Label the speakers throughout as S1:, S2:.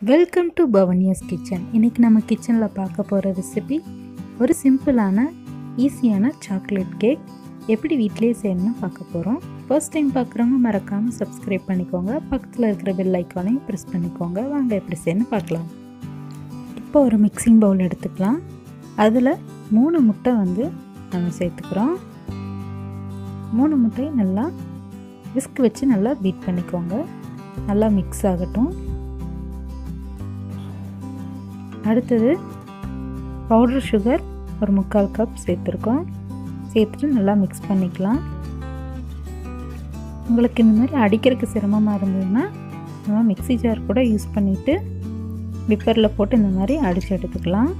S1: Welcome to பவனியாஸ் kitchen. இன்றைக்கி நம்ம கிச்சனில் பார்க்க போகிற ரெசிபி ஒரு சிம்பிளான ஈஸியான சாக்லேட் கேக் எப்படி வீட்டிலேயே செய்யணும்னு பார்க்க போகிறோம். ஃபர்ஸ்ட் டைம் பார்க்குறவங்க மறக்காமல் சப்ஸ்கிரைப் பண்ணிக்கோங்க, பக்கத்தில் இருக்கிற பெல் ஐக்கானையும் ப்ரெஸ் பண்ணிக்கோங்க. வாங்க எப்படி செய்யணும்னு பார்க்கலாம். இப்போ ஒரு மிக்சிங் பவுல் எடுத்துக்கலாம். அதில் 3 முட்டை நம்ம சேர்த்துக்கிறோம். 3 முட்டையை நல்லா விஸ்க் வச்சு நல்லா பீட் பண்ணிக்கோங்க. நல்லா மிக்ஸ் ஆகட்டும். அடுத்தது பவுடர் சுகர் ஒரு 3/4 கப் சேர்த்துருக்கோம். சேர்த்துட்டு நல்லா மிக்ஸ் பண்ணிக்கலாம். உங்களுக்கு இந்த மாதிரி அடிக்கிறதுக்கு சிரமமாக இருந்ததுன்னா நம்ம மிக்ஸி ஜார் கூட யூஸ் பண்ணிவிட்டு விப்பரில் போட்டு இந்த மாதிரி அடித்து எடுத்துக்கலாம்.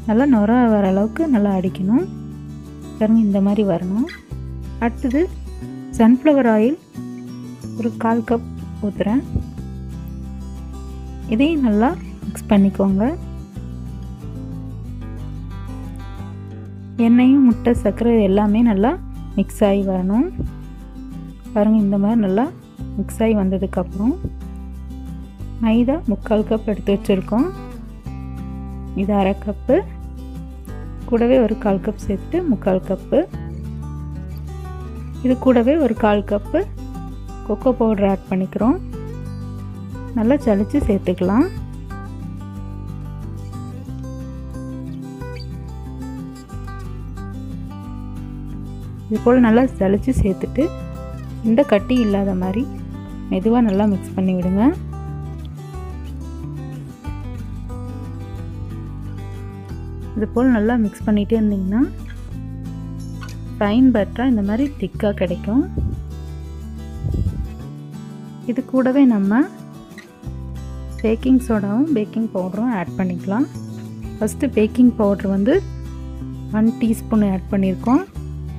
S1: நல்லா நுர வர அளவுக்கு நல்லா அடிக்கணும். பாருங்க, இந்த மாதிரி வரணும். அடுத்தது சன்ஃப்ளவர் ஆயில் ஒரு 1/4 கப் ஊற்றுறேன். இதையும் நல்லா மிக்ஸ் பண்ணிக்கோங்க. எண்ணெயும் முட்டை சர்க்கரை எல்லாமே நல்லா மிக்ஸ் ஆகி வரணும். பாருங்கள், இந்த மாதிரி நல்லா மிக்ஸ் ஆகி வந்ததுக்கப்புறம் மைதா 3/4 கப் எடுத்து வச்சுருக்கோம். இது 1/2 கப்பு, கூடவே ஒரு 1/4 கப் சேர்த்துட்டு 3/4 கப்பு. இது கூடவே ஒரு 1/4 கப்பு கொக்கோ பவுடர் ஆட் பண்ணிக்கிறோம். நல்லா ஜலிச்சு சேர்த்துக்கலாம். இது போல் நல்லா ஜலிச்சு சேர்த்துட்டு இந்த கட்டி இல்லாத மாதிரி மெதுவாக நல்லா மிக்ஸ் பண்ணி விடுங்க. இது போல் நல்லா மிக்ஸ் பண்ணிகிட்டே இருந்தீங்கன்னா ஃபைன் பட்டராக இந்த மாதிரி திக்காக கிடைக்கும். இது கூடவே நம்ம பேக்கிங் சோடாவும் பேக்கிங் பவுடரும் ஆட் பண்ணிக்கலாம். First baking powder 1 teaspoon add பண்ணியிருக்கோம்.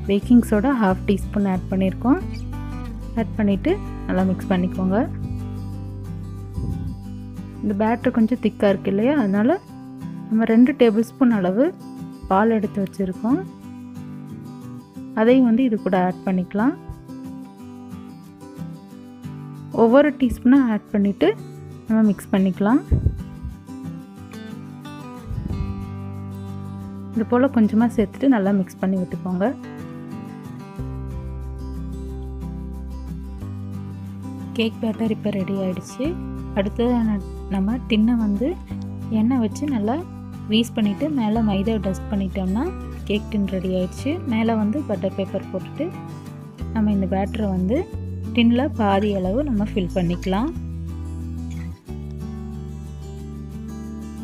S1: பேக்கிங் சோடா 1/2 டீஸ்பூன் ஆட் பண்ணியிருக்கோம். ஆட் பண்ணிவிட்டு நல்லா மிக்ஸ் பண்ணிக்கோங்க. இந்த பேட்டர் கொஞ்சம் திக்காக இருக்குது இல்லையா, அதனால் நம்ம 2 டேபிள் ஸ்பூன் அளவு பால் எடுத்து வச்சுருக்கோம். அதையும் இது கூட ஆட் பண்ணிக்கலாம். ஒவ்வொரு டீஸ்பூனாக ஆட் பண்ணிவிட்டு நம்ம மிக்ஸ் பண்ணிக்கலாம். இது போல் கொஞ்சமாக சேர்த்துட்டு நல்லா மிக்ஸ் பண்ணி விட்டுக்கோங்க. கேக் பேட்டர் இப்போ ரெடி ஆகிடுச்சு. அடுத்தது நம்ம டின்னை எண்ணெய் வச்சு நல்லா க்ரீஸ் பண்ணிவிட்டு மேலே மைதா டஸ்ட் பண்ணிட்டோம்னா கேக் டின் ரெடி ஆகிடுச்சு. மேலே பட்டர் பேப்பர் போட்டுட்டு நம்ம இந்த பேட்டரை டின்னில் பாதி அளவு நம்ம ஃபில் பண்ணிக்கலாம்.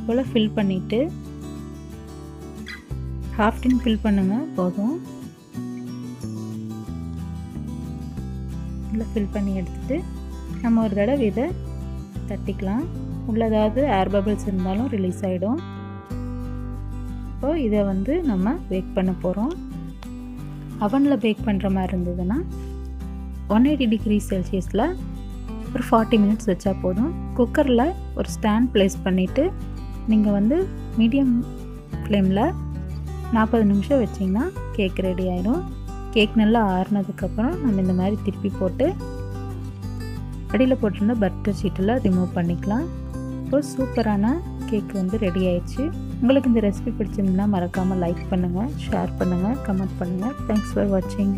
S1: போல் ஃபில் பண்ணிவிட்டு 1/2 டின் ஃபில் பண்ணுங்கள், போதும். நல்லா ஃபில் பண்ணி எடுத்துகிட்டு நம்ம ஒரு தடவை இதை தட்டிக்கலாம். உள்ள ஏதாவது ஏர் பபிள்ஸ் இருந்தாலும் ரிலீஸ் ஆகிடும். இப்போது இதை நம்ம பேக் பண்ண போகிறோம். அவனில் பேக் பண்ணுற மாதிரி இருந்ததுன்னா 180 டிகிரி செல்சியஸில் ஒரு 40 மினிட்ஸ் வச்சா போதும். குக்கரில் ஒரு ஸ்டாண்ட் ப்ளேஸ் பண்ணிவிட்டு நீங்கள் மீடியம் ஃப்ளேமில் 40 நிமிஷம் வச்சிங்கன்னா கேக் ரெடி ஆகிடும். கேக் நல்லா ஆறுனதுக்கப்புறம் நம்ம இந்த மாதிரி திருப்பி போட்டு அடியில் போட்டிருந்த பட்டர் ஷீட்டில் ரிமூவ் பண்ணிக்கலாம். இப்போது சூப்பரான கேக் ரெடி ஆயிடுச்சு. உங்களுக்கு இந்த ரெசிபி பிடிச்சிருந்ததுன்னா மறக்காமல் லைக் பண்ணுங்கள், ஷேர் பண்ணுங்கள், கமெண்ட் பண்ணுங்கள். தேங்க்ஸ் ஃபார் வாட்சிங்.